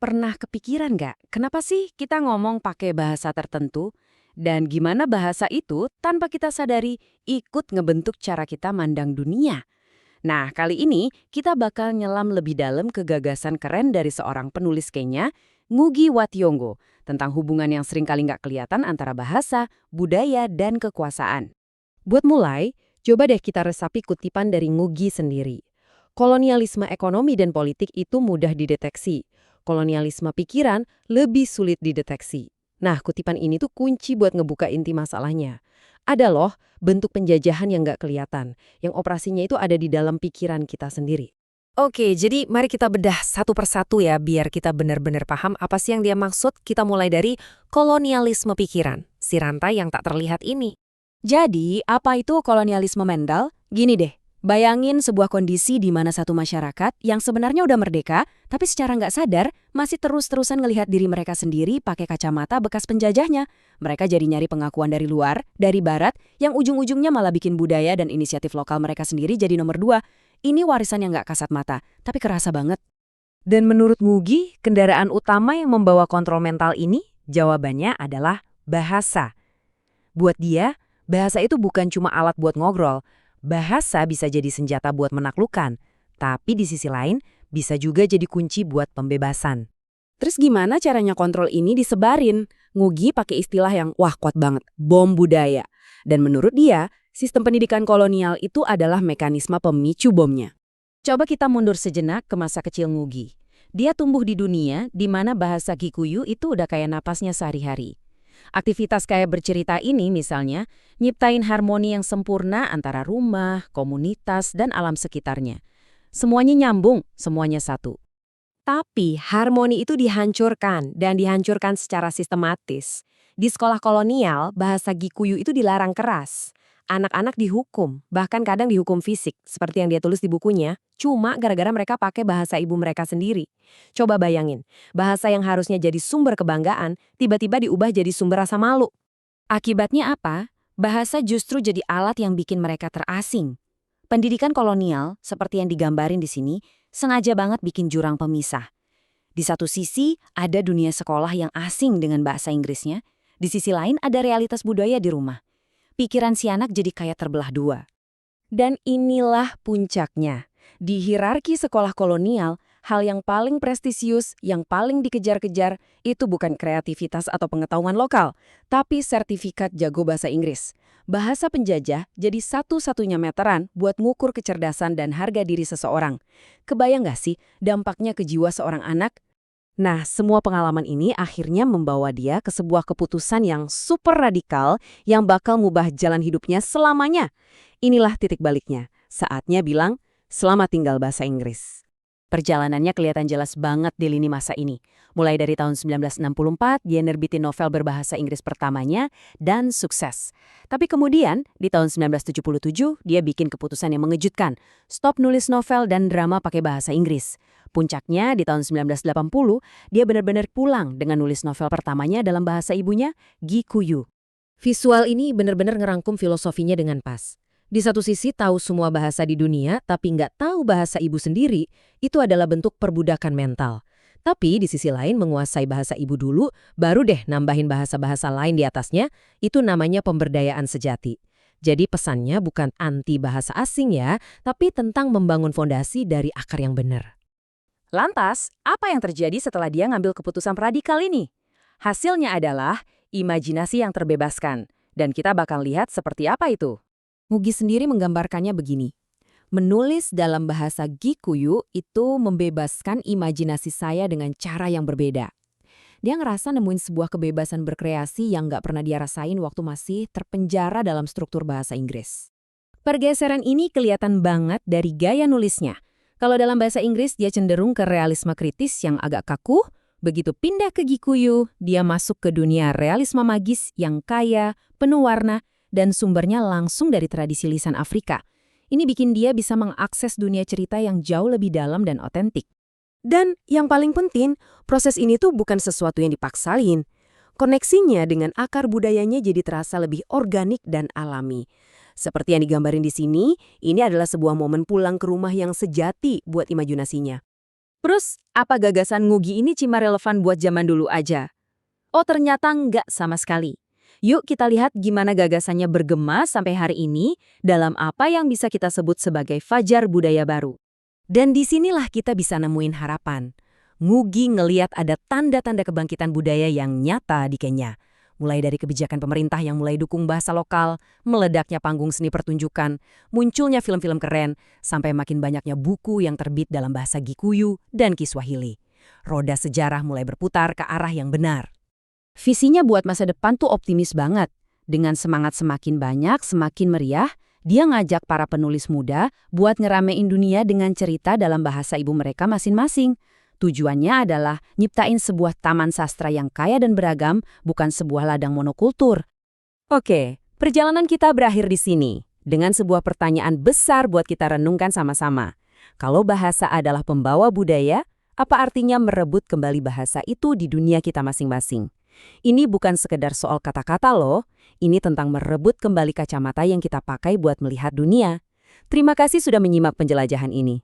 Pernah kepikiran nggak, kenapa sih kita ngomong pakai bahasa tertentu? Dan gimana bahasa itu tanpa kita sadari ikut ngebentuk cara kita mandang dunia? Nah, kali ini kita bakal nyelam lebih dalam ke gagasan keren dari seorang penulis Kenya, Ngugi wa Thiong'o, tentang hubungan yang sering kali nggak kelihatan antara bahasa, budaya, dan kekuasaan. Buat mulai, coba deh kita resapi kutipan dari Ngugi sendiri. Kolonialisme ekonomi dan politik itu mudah dideteksi. Kolonialisme pikiran lebih sulit dideteksi. Nah, kutipan ini tuh kunci buat ngebuka inti masalahnya. Ada loh bentuk penjajahan yang nggak kelihatan, yang operasinya itu ada di dalam pikiran kita sendiri. Oke, jadi mari kita bedah satu persatu ya, biar kita benar-benar paham apa sih yang dia maksud. Kita mulai dari kolonialisme pikiran, si rantai yang tak terlihat ini. Jadi, apa itu kolonialisme mental? Gini deh, bayangin sebuah kondisi di mana satu masyarakat yang sebenarnya udah merdeka, tapi secara nggak sadar masih terus-terusan ngelihat diri mereka sendiri pakai kacamata bekas penjajahnya. Mereka jadi nyari pengakuan dari luar, dari barat, yang ujung-ujungnya malah bikin budaya dan inisiatif lokal mereka sendiri jadi nomor dua. Ini warisan yang nggak kasat mata, tapi kerasa banget. Dan menurut Ngugi, kendaraan utama yang membawa kontrol mental ini, jawabannya adalah bahasa. Buat dia, bahasa itu bukan cuma alat buat ngobrol. Bahasa bisa jadi senjata buat menaklukkan, tapi di sisi lain bisa juga jadi kunci buat pembebasan. Terus gimana caranya kontrol ini disebarin? Ngugi pakai istilah yang wah kuat banget, bom budaya. Dan menurut dia, sistem pendidikan kolonial itu adalah mekanisme pemicu bomnya. Coba kita mundur sejenak ke masa kecil Ngugi. Dia tumbuh di dunia di mana bahasa Kikuyu itu udah kayak napasnya sehari-hari. Aktivitas kayak bercerita ini misalnya, nyiptain harmoni yang sempurna antara rumah, komunitas, dan alam sekitarnya. Semuanya nyambung, semuanya satu. Tapi harmoni itu dihancurkan, dan dihancurkan secara sistematis. Di sekolah kolonial, bahasa Gikuyu itu dilarang keras. Anak-anak dihukum, bahkan kadang dihukum fisik, seperti yang dia tulis di bukunya, cuma gara-gara mereka pakai bahasa ibu mereka sendiri. Coba bayangin, bahasa yang harusnya jadi sumber kebanggaan, tiba-tiba diubah jadi sumber rasa malu. Akibatnya apa? Bahasa justru jadi alat yang bikin mereka terasing. Pendidikan kolonial, seperti yang digambarin di sini, sengaja banget bikin jurang pemisah. Di satu sisi, ada dunia sekolah yang asing dengan bahasa Inggrisnya, di sisi lain ada realitas budaya di rumah. Pikiran si anak jadi kayak terbelah dua. Dan inilah puncaknya. Di hierarki sekolah kolonial, hal yang paling prestisius, yang paling dikejar-kejar, itu bukan kreativitas atau pengetahuan lokal, tapi sertifikat jago bahasa Inggris. Bahasa penjajah jadi satu-satunya meteran buat ngukur kecerdasan dan harga diri seseorang. Kebayang nggak sih dampaknya ke jiwa seorang anak? Nah, semua pengalaman ini akhirnya membawa dia ke sebuah keputusan yang super radikal yang bakal ngubah jalan hidupnya selamanya. Inilah titik baliknya. Saatnya bilang, selamat tinggal bahasa Inggris. Perjalanannya kelihatan jelas banget di lini masa ini. Mulai dari tahun 1964, dia nerbitin novel berbahasa Inggris pertamanya dan sukses. Tapi kemudian, di tahun 1977, dia bikin keputusan yang mengejutkan. Stop nulis novel dan drama pakai bahasa Inggris. Puncaknya, di tahun 1980, dia benar-benar pulang dengan nulis novel pertamanya dalam bahasa ibunya, Gikuyu. Visual ini benar-benar ngerangkum filosofinya dengan pas. Di satu sisi tahu semua bahasa di dunia, tapi nggak tahu bahasa ibu sendiri, itu adalah bentuk perbudakan mental. Tapi di sisi lain menguasai bahasa ibu dulu, baru deh nambahin bahasa-bahasa lain di atasnya, itu namanya pemberdayaan sejati. Jadi pesannya bukan anti bahasa asing ya, tapi tentang membangun fondasi dari akar yang benar. Lantas, apa yang terjadi setelah dia ngambil keputusan radikal ini? Hasilnya adalah imajinasi yang terbebaskan, dan kita bakal lihat seperti apa itu. Ngugi sendiri menggambarkannya begini. Menulis dalam bahasa Gikuyu itu membebaskan imajinasi saya dengan cara yang berbeda. Dia ngerasa nemuin sebuah kebebasan berkreasi yang nggak pernah dia rasain waktu masih terpenjara dalam struktur bahasa Inggris. Pergeseran ini kelihatan banget dari gaya nulisnya. Kalau dalam bahasa Inggris dia cenderung ke realisme kritis yang agak kaku, begitu pindah ke Gikuyu, dia masuk ke dunia realisme magis yang kaya, penuh warna, dan sumbernya langsung dari tradisi lisan Afrika. Ini bikin dia bisa mengakses dunia cerita yang jauh lebih dalam dan otentik. Dan yang paling penting, proses ini tuh bukan sesuatu yang dipaksain. Koneksinya dengan akar budayanya jadi terasa lebih organik dan alami. Seperti yang digambarin di sini, ini adalah sebuah momen pulang ke rumah yang sejati buat imajinasinya. Terus, apa gagasan Ngugi ini cuma relevan buat zaman dulu aja? Oh, ternyata nggak sama sekali. Yuk kita lihat gimana gagasannya bergema sampai hari ini dalam apa yang bisa kita sebut sebagai fajar budaya baru. Dan disinilah kita bisa nemuin harapan. Ngugi ngeliat ada tanda-tanda kebangkitan budaya yang nyata di Kenya. Mulai dari kebijakan pemerintah yang mulai dukung bahasa lokal, meledaknya panggung seni pertunjukan, munculnya film-film keren, sampai makin banyaknya buku yang terbit dalam bahasa Gikuyu dan Kiswahili. Roda sejarah mulai berputar ke arah yang benar. Visinya buat masa depan tuh optimis banget. Dengan semangat semakin banyak, semakin meriah, dia ngajak para penulis muda buat ngeramein dunia dengan cerita dalam bahasa ibu mereka masing-masing. Tujuannya adalah nyiptain sebuah taman sastra yang kaya dan beragam, bukan sebuah ladang monokultur. Oke, perjalanan kita berakhir di sini, dengan sebuah pertanyaan besar buat kita renungkan sama-sama. Kalau bahasa adalah pembawa budaya, apa artinya merebut kembali bahasa itu di dunia kita masing-masing? Ini bukan sekedar soal kata-kata loh, ini tentang merebut kembali kacamata yang kita pakai buat melihat dunia. Terima kasih sudah menyimak penjelajahan ini.